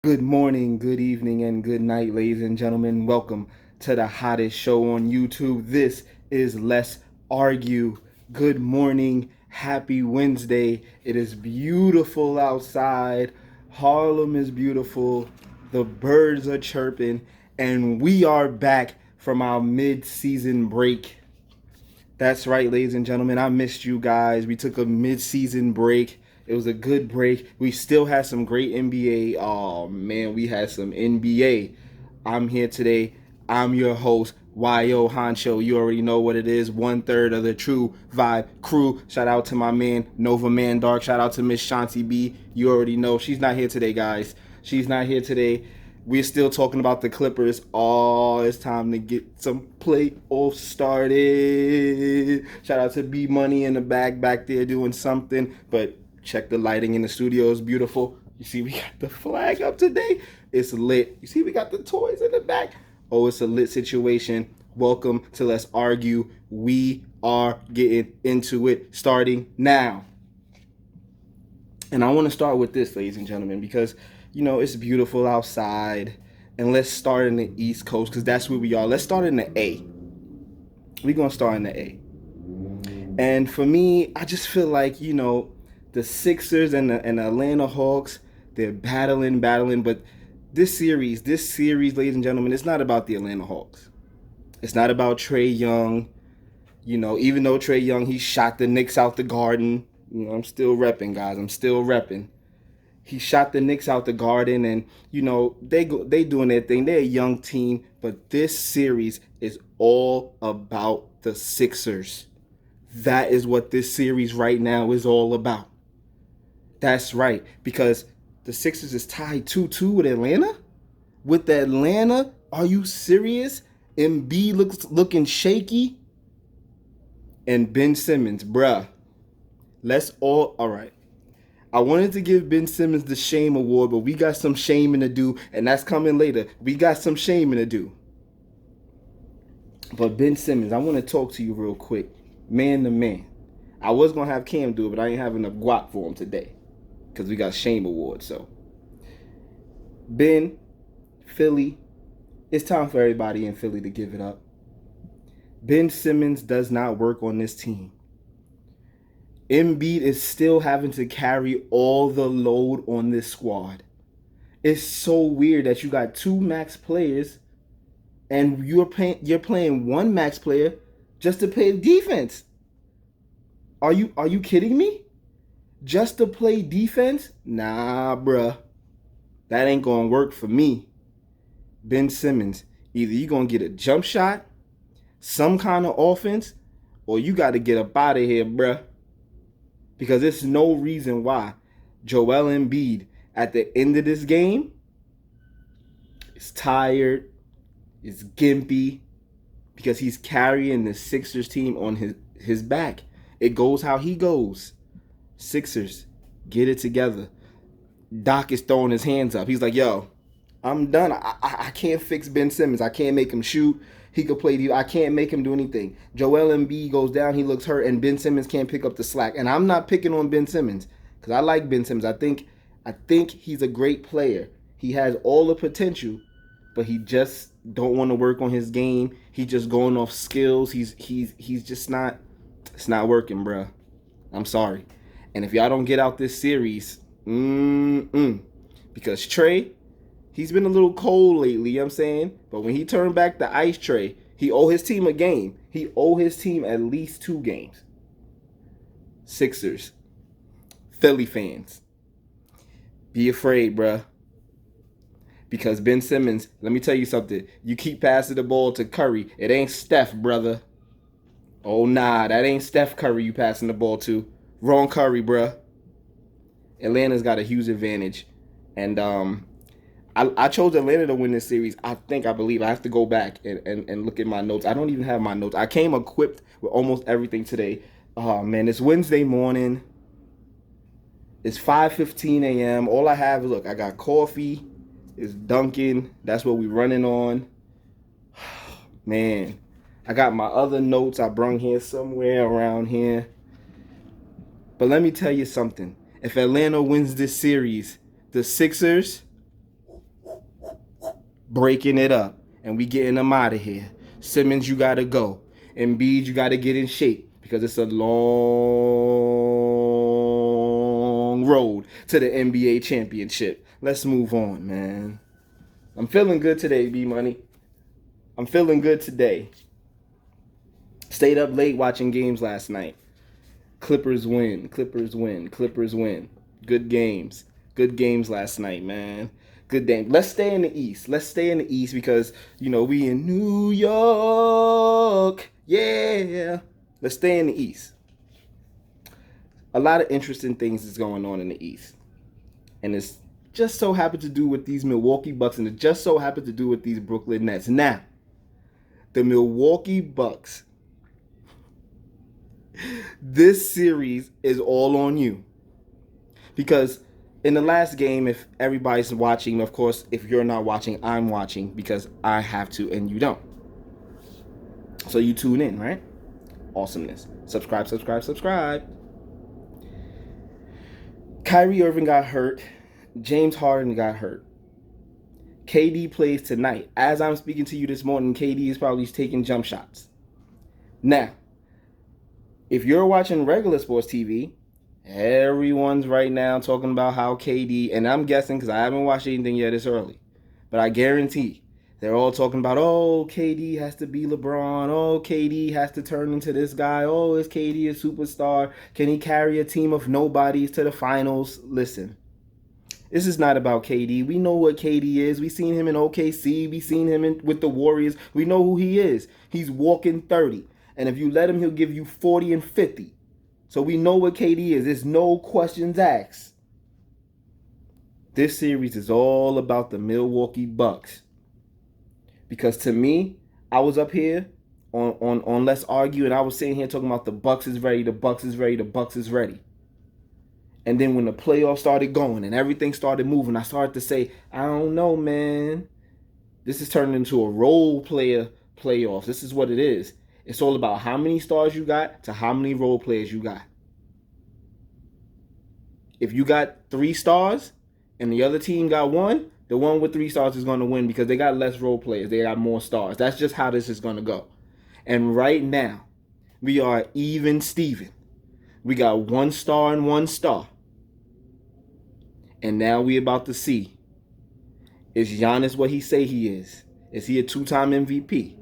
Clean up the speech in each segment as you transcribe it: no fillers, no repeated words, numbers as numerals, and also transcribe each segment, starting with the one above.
Good morning, good evening, and good night, ladies and gentlemen. Welcome to the hottest show on YouTube. This is Let's Argue. Good morning, happy Wednesday. It is beautiful outside. Harlem is beautiful. The birds are chirping, and we are back from our mid-season break. That's right, ladies and gentlemen. I missed you guys. We took a mid-season break. It was a good break. We still had some great NBA. Oh man, we had some NBA. I'm here today. I'm your host, YO Honcho. You already know what it is. 1/3 of the True Vibe crew. Shout out to my man Nova Man Dark. Shout out to Miss Shanti B. You already know she's not here today, guys. She's not here today. We're still talking about the Clippers. Oh, it's time to get some playoffs started. Shout out to B Money in the back there doing something. But check the lighting in the studio. It's beautiful. You see, we got the flag up today. It's lit. You see, we got the toys in the back. Oh, it's a lit situation. Welcome to Let's Argue. We are getting into it starting now. And I want to start with this, ladies and gentlemen, because it's beautiful outside. And let's start in the East Coast because that's where we are. Let's start in the A. We're going to start in the A. And for me, I just feel like, the Sixers and the Atlanta Hawks, they're battling. But this series, ladies and gentlemen, it's not about the Atlanta Hawks. It's not about Trae Young. Even though Trae Young, he shot the Knicks out the Garden. I'm still repping, guys. I'm still repping. He shot the Knicks out the Garden, and they doing their thing. They're a young team, but this series is all about the Sixers. That is what this series right now is all about. That's right, because the Sixers is tied 2-2 with Atlanta. With Atlanta, are you serious? Embiid looking shaky, and Ben Simmons, bruh. All right. I wanted to give Ben Simmons the shame award, but we got some shaming to do, and that's coming later. We got some shaming to do. But Ben Simmons, I want to talk to you real quick, man to man. I was going to have Cam do it, but I ain't have enough guap for him today because we got shame awards. So, Ben, Philly, it's time for everybody in Philly to give it up. Ben Simmons does not work on this team. Embiid is still having to carry all the load on this squad. It's so weird that you got two max players and you're playing one max player just to play defense. Are you kidding me? Just to play defense? Nah, bruh. That ain't gonna work for me. Ben Simmons, either you gonna get a jump shot, some kind of offense, or you got to get up out of here, bruh. Because there's no reason why Joel Embiid at the end of this game is tired, is gimpy, because he's carrying the Sixers team on his back. It goes how he goes. Sixers, get it together. Doc is throwing his hands up. He's like, yo, I'm done. I can't fix Ben Simmons. I can't make him shoot. He could play. I can't make him do anything. Joel Embiid goes down. He looks hurt, and Ben Simmons can't pick up the slack. And I'm not picking on Ben Simmons because I like Ben Simmons. I think he's a great player. He has all the potential, but he just don't want to work on his game. He's just going off skills. He's just not. It's not working, bruh. I'm sorry. And if y'all don't get out this series, because Trae, he's been a little cold lately, you know what I'm saying? But when he turned back the ice tray, he owe his team a game. He owe his team at least 2 games. Sixers, Philly fans, be afraid, bruh. Because Ben Simmons, let me tell you something. You keep passing the ball to Curry. It ain't Steph, brother. Oh, nah, that ain't Steph Curry you passing the ball to. Wrong Curry, bruh. Atlanta's got a huge advantage. And I chose Atlanta to win this series. I believe. I have to go back and look at my notes. I don't even have my notes. I came equipped with almost everything today. Oh, man, it's Wednesday morning. It's 5:15 a.m. All I have is, look, I got coffee. It's Dunkin'. That's what we running on. Man, I got my other notes I brung here somewhere around here. But let me tell you something. If Atlanta wins this series, the Sixers, breaking it up, and we getting them out of here. Simmons, you got to go. Embiid, you got to get in shape because it's a long road to the NBA championship. Let's move on, man. I'm feeling good today, B-Money. I'm feeling good today. Stayed up late watching games last night. Clippers win. Clippers win. Clippers win. Good games. Good games last night, man. Good game. Let's stay in the East. Let's stay in the East because, we in New York. Yeah. Let's stay in the East. A lot of interesting things is going on in the East. And it's just so happened to do with these Milwaukee Bucks, and it just so happened to do with these Brooklyn Nets. Now, the Milwaukee Bucks, this series is all on you. Because in the last game, if everybody's watching, of course, if you're not watching, I'm watching because I have to and you don't. So you tune in, right? Awesomeness. Subscribe. Kyrie Irving got hurt. James Harden got hurt. KD plays tonight. As I'm speaking to you this morning, KD is probably taking jump shots. Now, if you're watching regular sports TV, everyone's right now talking about how KD, and I'm guessing because I haven't watched anything yet, it's early, but I guarantee they're all talking about, KD has to be LeBron. KD has to turn into this guy. Is KD a superstar? Can he carry a team of nobodies to the finals? Listen. This is not about KD. We know what KD is. We seen him in OKC. We seen him with the Warriors. We know who he is. He's walking 30. And if you let him, he'll give you 40 and 50. So we know what KD is. There's no questions asked. This series is all about the Milwaukee Bucks. Because to me, I was up here on Let's Argue, and I was sitting here talking about the Bucks is ready, the Bucks is ready, the Bucks is ready. And then when the playoffs started going and everything started moving, I started to say, I don't know, man. This is turning into a role player playoffs. This is what it is. It's all about how many stars you got to how many role players you got. If you got 3 stars and the other team got 1, the one with 3 stars is going to win because they got less role players. They got more stars. That's just how this is going to go. And right now, we are even Steven. We got 1 star and 1 star. And now we about to see, is Giannis what he say he is? Is he a 2-time MVP?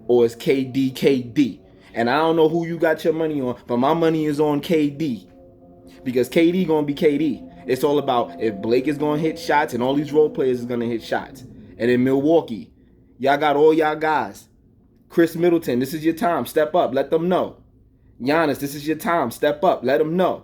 Or is KD KD? And I don't know who you got your money on, but my money is on KD. Because KD going to be KD. It's all about if Blake is going to hit shots and all these role players is going to hit shots. And in Milwaukee, y'all got all y'all guys. Chris Middleton, this is your time. Step up. Let them know. Giannis, this is your time. Step up. Let them know.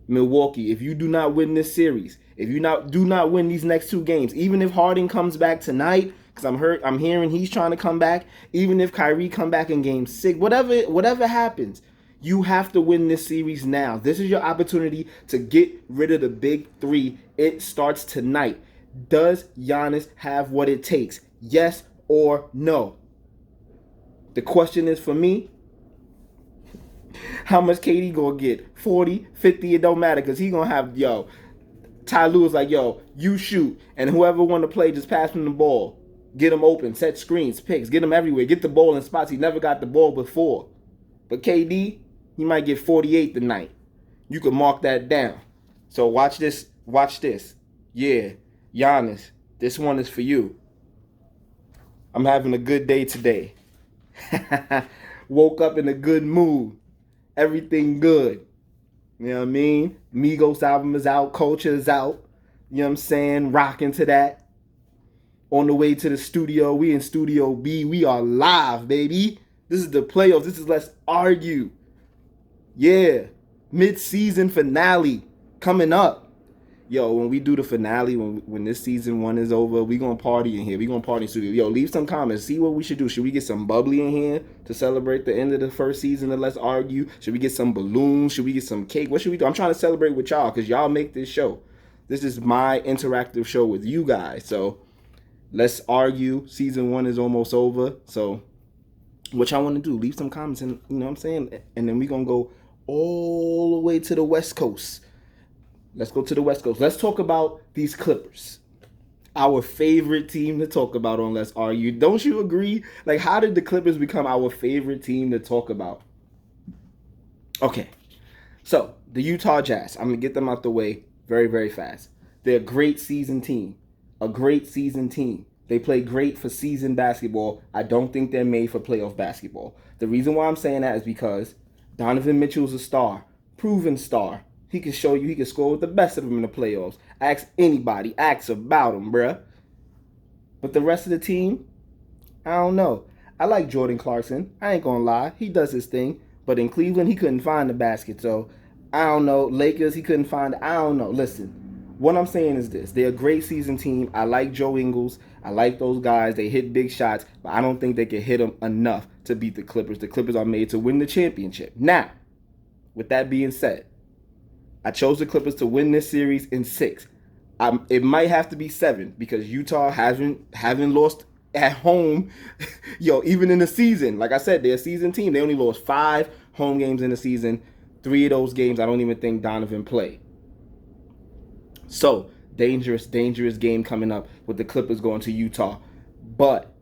Milwaukee, if you do not win this series, if you do not win these next 2 games, even if Harden comes back tonight, because I'm hearing he's trying to come back, even if Kyrie come back in game 6, whatever happens, you have to win this series now. This is your opportunity to get rid of the big 3. It starts tonight. Does Giannis have what it takes? Yes or no? The question is for me, how much KD gonna get? 40, 50, it don't matter because he gonna have, Ty Lue like, you shoot. And whoever want to play, just pass him the ball. Get him open, set screens, picks, get him everywhere. Get the ball in spots he never got the ball before. But KD, he might get 48 tonight. You can mark that down. So watch this. Yeah, Giannis, this one is for you. I'm having a good day today. Woke up in a good mood. Everything good. You know what I mean? Migos album is out. Culture is out. You know what I'm saying? Rocking to that. On the way to the studio. We in Studio B. We are live, baby. This is the playoffs. This is Let's Argue. Yeah. Mid-season finale coming up. When we do the finale, when this season 1 is over, we gonna party in here. We gonna party in studio. Leave some comments. See what we should do. Should we get some bubbly in here to celebrate the end of the first season of Let's Argue? Should we get some balloons? Should we get some cake? What should we do? I'm trying to celebrate with y'all because y'all make this show. This is my interactive show with you guys. So Let's Argue. Season 1 is almost over. So what y'all want to do? Leave some comments, and you know what I'm saying? And then we gonna go all the way to the West Coast. Let's go to the West Coast. Let's talk about these Clippers. Our favorite team to talk about on Let's Argue. Don't you agree? Like, how did the Clippers become our favorite team to talk about? Okay, so the Utah Jazz. I'm gonna get them out the way very, very fast. They're a great season team. A great season team. They play great for season basketball. I don't think they're made for playoff basketball. The reason why I'm saying that is because Donovan Mitchell's a star, proven star. He can show you he can score with the best of them in the playoffs. Ask anybody, ask about him, bruh. But the rest of the team, I don't know. I like Jordan Clarkson. I ain't gonna lie. He does his thing. But in Cleveland, he couldn't find the basket. So, I don't know. Lakers, he couldn't find it. I don't know. Listen, what I'm saying is this. They're a great season team. I like Joe Ingles. I like those guys. They hit big shots. But I don't think they can hit them enough to beat the Clippers. The Clippers are made to win the championship. Now, with that being said, I chose the Clippers to win this series in 6. It might have to be 7 because Utah haven't lost at home, even in the season. Like I said, they're a season team. They only lost 5 home games in the season. 3 of those games, I don't even think Donovan played. So, dangerous game coming up with the Clippers going to Utah. But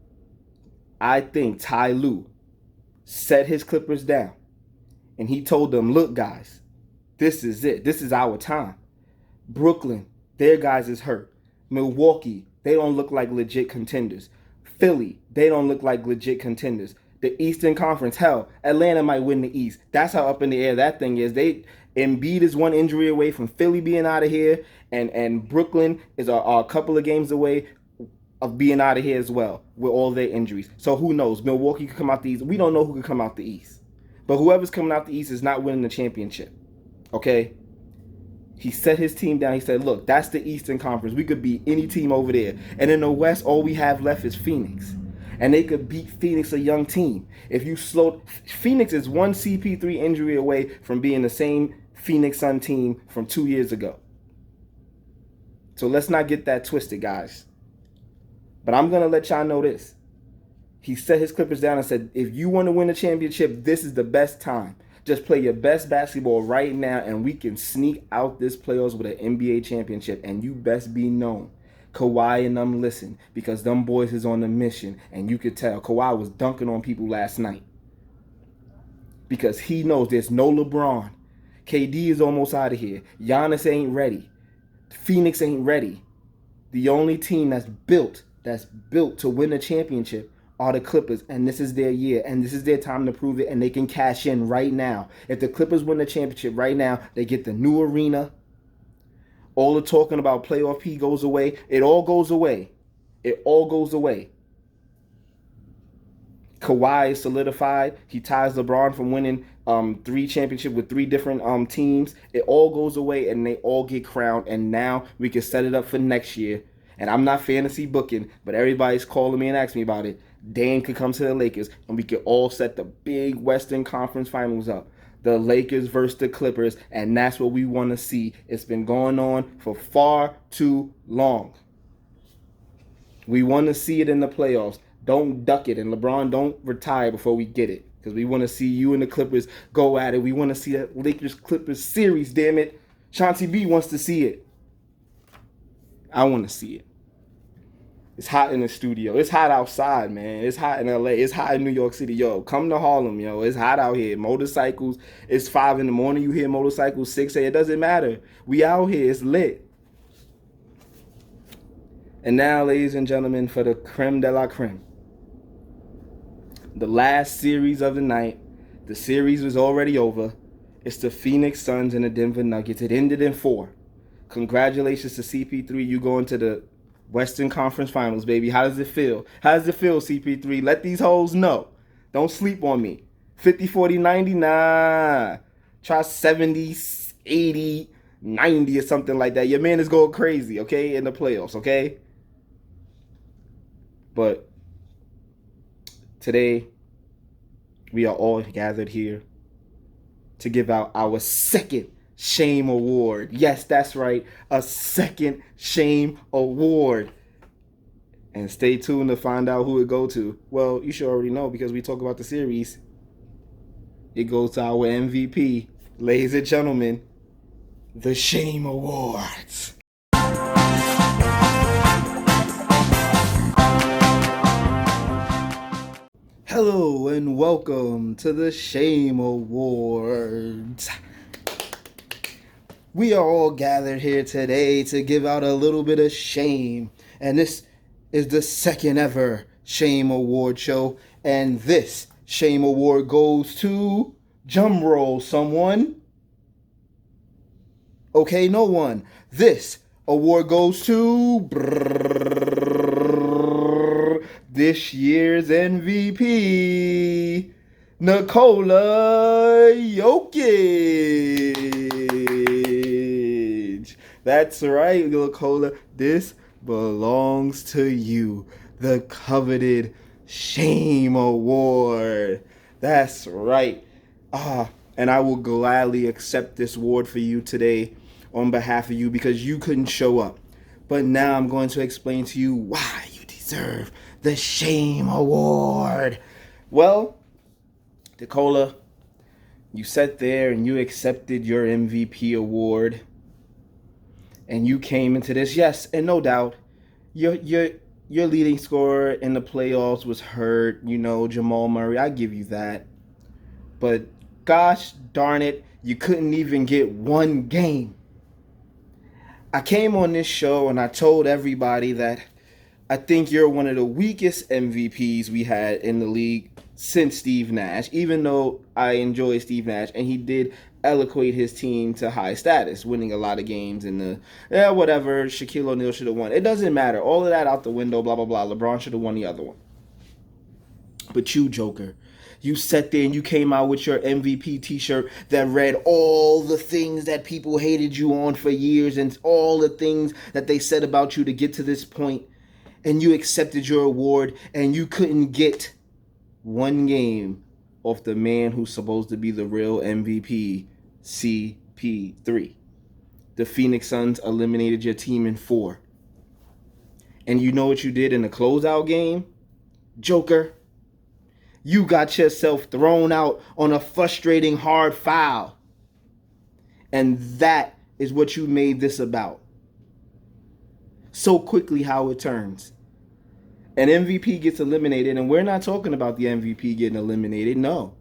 I think Ty Lue set his Clippers down. And he told them, look, guys, this is it. This is our time. Brooklyn, their guys is hurt. Milwaukee, they don't look like legit contenders. Philly, they don't look like legit contenders. The Eastern Conference, hell, Atlanta might win the East. That's how up in the air that thing is. Embiid is one injury away from Philly being out of here, and Brooklyn is a couple of games away of being out of here as well with all their injuries. So who knows? Milwaukee could come out the East. We don't know who could come out the East. But whoever's coming out the East is not winning the championship. Okay? He set his team down. He said, look, that's the Eastern Conference. We could beat any team over there. And in the West, all we have left is Phoenix. And they could beat Phoenix, a young team. If you slow... Phoenix is one CP3 injury away from being the same Phoenix Sun team from 2 years ago. So let's not get that twisted, guys. But I'm going to let y'all know this. He set his Clippers down and said, if you want to win a championship, this is the best time. Just play your best basketball right now, and we can sneak out this playoffs with an NBA championship. And you best be known. Kawhi and them listen, because them boys is on a mission. And you could tell Kawhi was dunking on people last night. Because he knows there's no LeBron. KD is almost out of here. Giannis ain't ready. Phoenix ain't ready. The only team that's built to win a championship are the Clippers, and this is their year, and this is their time to prove it, and they can cash in right now. If the Clippers win the championship right now, they get the new arena. All the talking about playoff P goes away. It all goes away. It all goes away. Kawhi is solidified. He ties LeBron from winning 3 championships with 3 different teams. It all goes away, and they all get crowned, and now we can set it up for next year. And I'm not fantasy booking, but everybody's calling me and asking me about it. Dame could come to the Lakers, and we could all set the big Western Conference Finals up. The Lakers versus the Clippers, and that's what we want to see. It's been going on for far too long. We want to see it in the playoffs. Don't duck it, and LeBron, don't retire before we get it, because we want to see you and the Clippers go at it. We want to see that Lakers-Clippers series, damn it. Chauncey B wants to see it. I want to see it. It's hot in the studio. It's hot outside, man. It's hot in LA. It's hot in New York City. Yo, come to Harlem, yo. It's hot out here. Motorcycles. It's 5 in the morning. You hear motorcycles 6 a.m. It doesn't matter. We out here. It's lit. And now, ladies and gentlemen, for the creme de la creme. The last series of the night. The series was already over. It's the Phoenix Suns and the Denver Nuggets. It ended in 4. Congratulations to CP3. You going to the Western Conference Finals, baby. How does it feel? How does it feel, CP3? Let these hoes know. Don't sleep on me. 50, 40, 90? Nah. Try 70, 80, 90 or something like that. Your man is going crazy, okay, in the playoffs, okay? But today, we are all gathered here to give out our second Shame Award. Yes, that's right. A second Shame Award. And stay tuned to find out who it goes to. Well, you should already know because we talk about the series. It goes to our MVP, ladies and gentlemen, the Shame Awards. Hello and welcome to the Shame Awards. We are all gathered here today to give out a little bit of shame. And this is the second ever Shame Award show. And this Shame Award goes to, drum roll someone. Okay, no one. This award goes to this year's MVP, Nikola Jokic. That's right, Nikola. This belongs to you. The coveted Shame Award. That's right. And I will gladly accept this award for you today on behalf of you because you couldn't show up. But now I'm going to explain to you why you deserve the Shame Award. Well, Nikola, you sat there and you accepted your MVP award. And you came into this, yes, and no doubt, your leading scorer in the playoffs was hurt. You know, Jamal Murray, I give you that. But gosh darn it, you couldn't even get one game. I came on this show and I told everybody that I think you're one of the weakest MVPs we had in the league since Steve Nash, even though I enjoy Steve Nash and he did eloquate his team to high status, winning a lot of games in the, whatever, Shaquille O'Neal should have won. It doesn't matter. All of that out the window, blah, blah, blah. LeBron should have won the other one. But you, Joker, you sat there and you came out with your MVP t-shirt that read all the things that people hated you on for years and all the things that they said about you to get to this point. And you accepted your award and you couldn't get one game off the man who's supposed to be the real MVP, CP3. The Phoenix Suns eliminated your team in 4. And you know what you did in the closeout game? Joker, you got yourself thrown out on a frustrating hard foul. And that is what you made this about. So quickly how it turns. An MVP gets eliminated, and we're not talking about the MVP getting eliminated. No,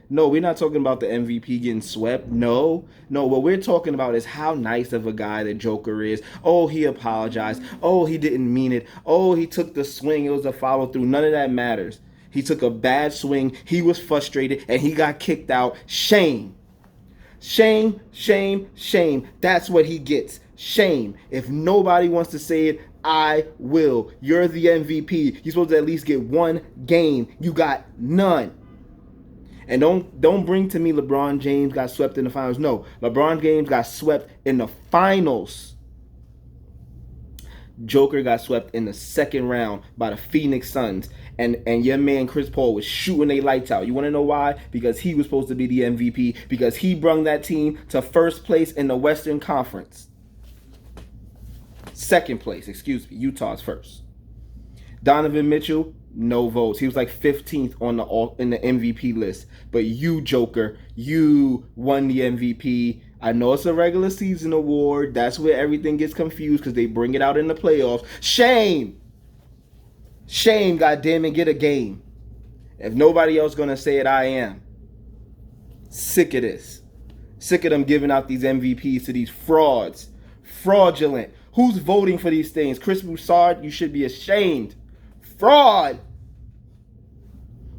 we're not talking about the MVP getting swept. No, what we're talking about is how nice of a guy the Joker is. Oh, he apologized. Oh, he didn't mean it. Oh, he took the swing. It was a follow through. None of that matters. He took a bad swing. He was frustrated, and he got kicked out. Shame. Shame, shame, shame. That's what he gets. Shame. If nobody wants to say it, I will. You're the MVP. You're supposed to at least get one game. You got none. And don't bring to me LeBron James got swept in the finals. No, LeBron James got swept in the finals. Joker got swept in the second round by the Phoenix Suns. And your man Chris Paul was shooting their lights out. You want to know why? Because he was supposed to be the MVP. Because he brung that team to first place in the Western Conference. Second place, Utah's first. Donovan Mitchell, no votes. He was like 15th in the MVP list. But you, Joker, you won the MVP. I know it's a regular season award. That's where everything gets confused because they bring it out in the playoffs. Shame. Shame, goddammit, get a game. If nobody else gonna say it, I am. Sick of this. Sick of them giving out these MVPs to these frauds. Fraudulent. Who's voting for these things? Chris Broussard, you should be ashamed. Fraud.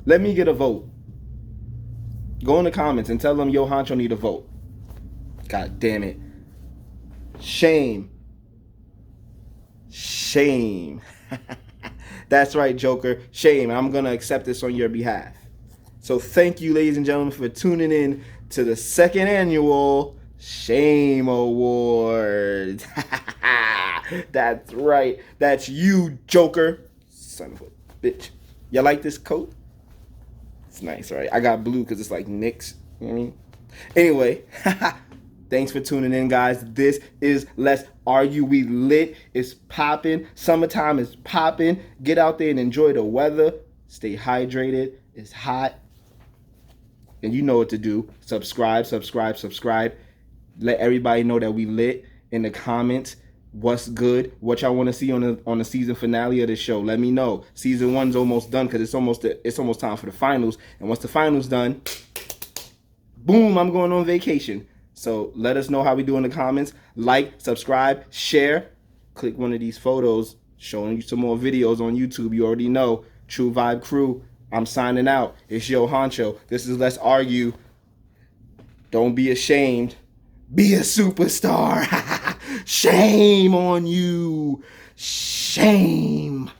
Let me get a vote. Go in the comments and tell them yo Honcho need a vote. God damn it. Shame. Shame. That's right, Joker. Shame. I'm going to accept this on your behalf. So thank you, ladies and gentlemen, for tuning in to the second annual Shame Awards. That's right. That's you, Joker. Son of a bitch. You like this coat? It's nice, right? I got blue because it's like Knicks. You know what I mean? Anyway, thanks for tuning in, guys. This is Let's Argue. We lit. It's popping. Summertime is popping. Get out there and enjoy the weather. Stay hydrated. It's hot. And you know what to do. Subscribe. Let everybody know that we lit in the comments. what's good, what y'all want to see on the season finale of the show. Let me know. Season 1's almost done because it's almost time for the finals. And once the finals done, boom, I'm going on vacation. So let us know how we do in the comments. Like, subscribe, share. Click one of these photos showing you some more videos on YouTube. You already know. True Vibe Crew. I'm signing out. It's your Honcho. This is Let's Argue. Don't be ashamed. Be a superstar. Shame on you. Shame.